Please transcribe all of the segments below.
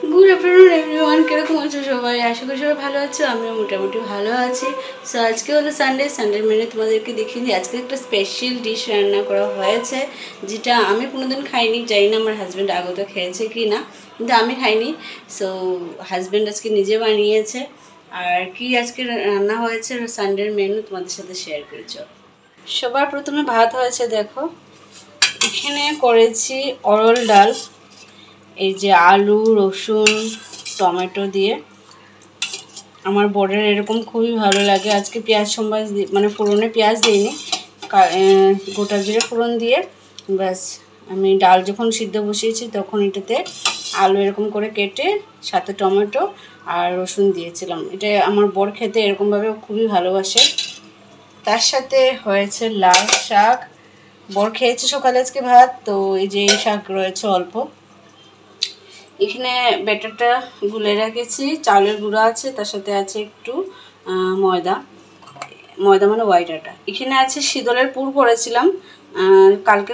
Good afternoon everyone, কিরকম আছো সবাই? আশা করি সবাই ভালো আছো, আমিও মোটামুটি ভালো আছি। সো আজকে হলো সানডের মেনু তোমাদেরকে দেখিয়ে দিই। আজকে একটা স্পেশাল ডিশ রান্না করা হয়েছে, যেটা আমি কোনোদিন খাইনি। জানি না আমার হাজব্যান্ড আগত খেয়েছে কি না, কিন্তু আমি খাইনি। সো হাজব্যান্ড আজকে নিজে বানিয়েছে। আর কি আজকে রান্না হয়েছে সানডের মেনু তোমাদের সাথে শেয়ার করেছ। সবার প্রথমে ভাত হয়েছে, দেখো এখানে করেছি অরল ডাল, এই যে আলু রসুন টমেটো দিয়ে। আমার বরের এরকম খুবই ভালো লাগে। আজকে পেঁয়াজ সম্বাস মানে ফোড়নে পেঁয়াজ দিইনি, গোটা জিরে ফোড়ন দিয়ে ব্যাস। আমি ডাল যখন সিদ্ধ বসিয়েছি তখন এটাতে আলু এরকম করে কেটে সাথে টমেটো আর রসুন দিয়েছিলাম। এটা আমার বর খেতে এরকমভাবে খুবই ভালোবাসে। তার সাথে হয়েছে লাল শাক। বর খেয়েছে সকালে আজকে ভাত, তো এই যে এই শাক রয়েছে অল্প। এখানে ব্যাটারটা গুলে রেখেছি, চালের গুঁড়া আছে, তার সাথে আছে একটু ময়দা মানে হোয়াইট আটা। এখানে আছে শীতলের পুর করেছিলাম কালকে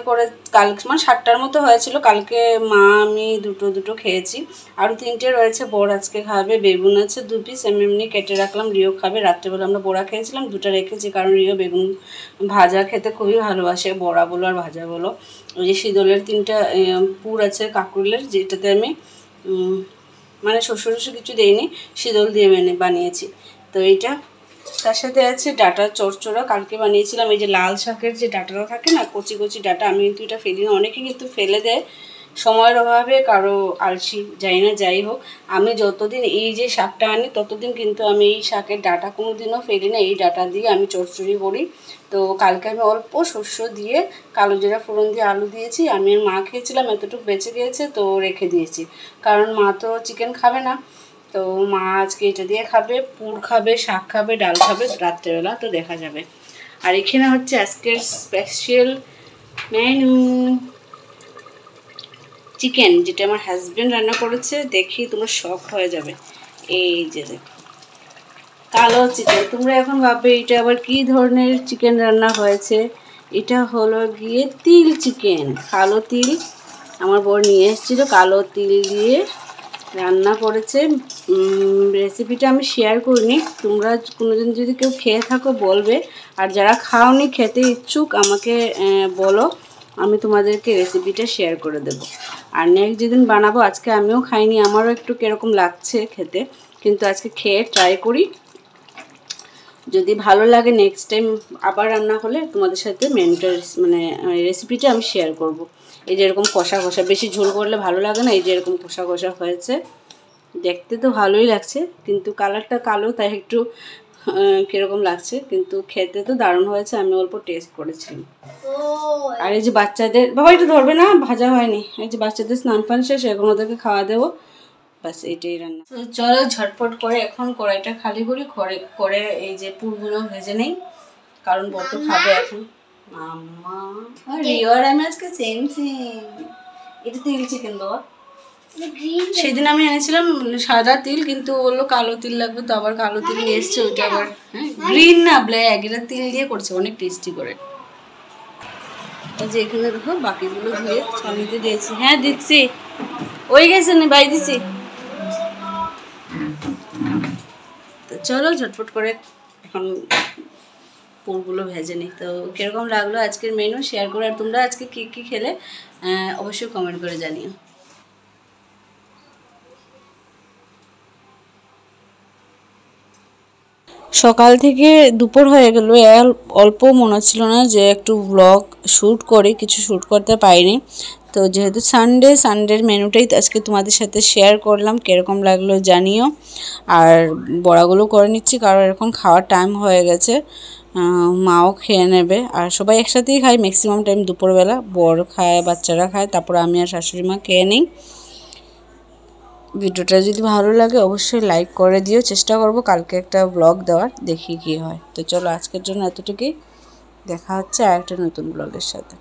মানে 7টার মতো হয়েছিল। কালকে মা আমি দুটো খেয়েছি, আরও 3টে রয়েছে। বড় আজকে খাবে। বেগুন আছে 2 পিস, এমনি কেটে রাখলাম, রিও খাবে। রাত্রেবেলা আমরা বড়া খেয়েছিলাম, 2টা রেখেছি, কারণ রিও বেগুন ভাজা খেতে খুবই ভালোবাসে, বড়া বলো আর ভাজা বলো। ওই যে শীতলের 3টা পুর আছে কাকুলের, যেটাতে আমি মানে শস্য কিছু দেইনি, শীতল দিয়ে বানিয়েছি। তো এইটা তার সাথে আছে ডাটা চচ্চড়া, কালকে বানিয়েছিলাম। এই যে লাল শাকের যে ডাটাটা থাকে না, কচি কচি ডাটা, আমি কিন্তু এটা ফেলি না। অনেকে কিন্তু ফেলে দেয় সময়ের অভাবে, কারো আলসি, যাই না। যাই হোক, আমি যতদিন এই যে শাকটা আনি ততদিন কিন্তু আমি এই শাকের ডাটা কোনো দিনও ফেলি না। এই ডাটা দিয়ে আমি চচ্চড়ি করি। তো কালকে আমি অল্প শস্য দিয়ে কালো জিরা ফোড়ন দিয়ে আলু দিয়েছি। আমি আর মা খেয়েছিলাম, এতটুকু বেঁচে গিয়েছে তো রেখে দিয়েছি, কারণ মা তো চিকেন খাবে না। তো মা আজকে এটা দিয়ে খাবে, পুর খাবে, শাক খাবে, ডাল খাবে রাত্রেবেলা, তো দেখা যাবে। আর এখানে হচ্ছে আজকের স্পেশাল মেনু চিকেন, যেটা আমার হাজব্যান্ড রান্না করেছে। দেখি তোমরা শক হয়ে যাবে। এই যে দেখো কালো চিকেন। তোমরা এখন ভাববে এটা আবার কি ধরনের চিকেন রান্না হয়েছে। এটা হলো গিয়ে তিল চিকেন, কালো তিল আমার বর নিয়ে এসেছিলো, কালো তিল দিয়ে রান্না করেছে। রেসিপিটা আমি শেয়ার করিনি, তোমরা কোনোদিন যদি কেউ খেয়ে থাকো বলবে, আর যারা খাওনি খেতে ইচ্ছুক আমাকে বলো, আমি তোমাদেরকে রেসিপিটা শেয়ার করে দেবো। আর নেক্সট যেদিন বানাবো, আজকে আমিও খাইনি, আমারও একটু কীরকম লাগছে খেতে, কিন্তু আজকে খেয়ে ট্রাই করি। যদি ভালো লাগে নেক্সট টাইম আবার রান্না হলে তোমাদের সাথে মেনুটা মানে রেসিপিটা আমি শেয়ার করব। এই যে এরকম কষা কষা, বেশি ঝোল করলে ভালো লাগে না। এই যে এরকম কষা কষা হয়েছে, দেখতে তো ভালোই লাগছে, কিন্তু কালারটা কালো, তাই একটু কীরকম লাগছে, কিন্তু খেতে তো দারুণ হয়েছে। আমি অল্প টেস্ট করেছিলাম। আর এই যে বাচ্চাদের, বাবা একটু ধরবে না, ভাজা হয়নি। এই যে বাচ্চাদের স্নান ফান শেষ, এখন ওদেরকে খাওয়া দেবো, বাস এইটাই রান্না। তো চলো ঝটপট করে এখন কড়াইটা খালি করি, করে এই যে পুরগুলো ভেজে নেই, কারণ বড় খাবে এখন। মাম্মা আর রিও আর আমি আজকে সেম। এটা তিল চিকেন বাবা। সেদিন আমি এনেছিলাম সাদা তিল, কিন্তু বললো কালো তিল লাগবে, তো আবার কালো তিল নিয়ে এসছে। ওইটা আবার গ্রিন না ব্ল্যাক, এটা তিল দিয়ে করছে, অনেক টেস্টি করে। যে এখানে দেখো বাকিগুলো ধুয়ে ছানিতে দিয়েছি। হ্যাঁ দিচ্ছি, ওই গেছে না বাই দিছি। তো চলো ঝটপট করে এখন পুরগুলো ভেজে নিই। তো কীরকম লাগলো আজকের মেনু শেয়ার করে, আর তোমরা আজকে কী কী খেলে অবশ্যই কমেন্ট করে জানিও। সকাল থেকে দুপুর হয়ে গেল, অল্প মনে ছিল না যে একটু ব্লগ শ্যুট করে, কিছু শ্যুট করতে পারিনি। তো যেহেতু সানডের মেনুটাই আজকে তোমাদের সাথে শেয়ার করলাম, কীরকম লাগলো জানিও। আর বড়াগুলো করে নিচ্ছি, কারণ এখন খাওয়ার টাইম হয়ে গেছে, মাও খেয়ে নেবে। আর সবাই একসাথেই খাই ম্যাক্সিমাম টাইম দুপুরবেলা, বর খায়, বাচ্চারা খায়, তারপর আমি আর শাশুড়ি মা খেয়ে নিই। ভিডিওটা যদি ভালো লাগে অবশ্যই লাইক করে দিও। চেষ্টা করব কালকে একটা ব্লগ দেওয়ার, দেখি কি হয়। তো চলো আজকের জন্য এতটুকুই, দেখা হচ্ছে আরেকটা নতুন ব্লগের সাথে।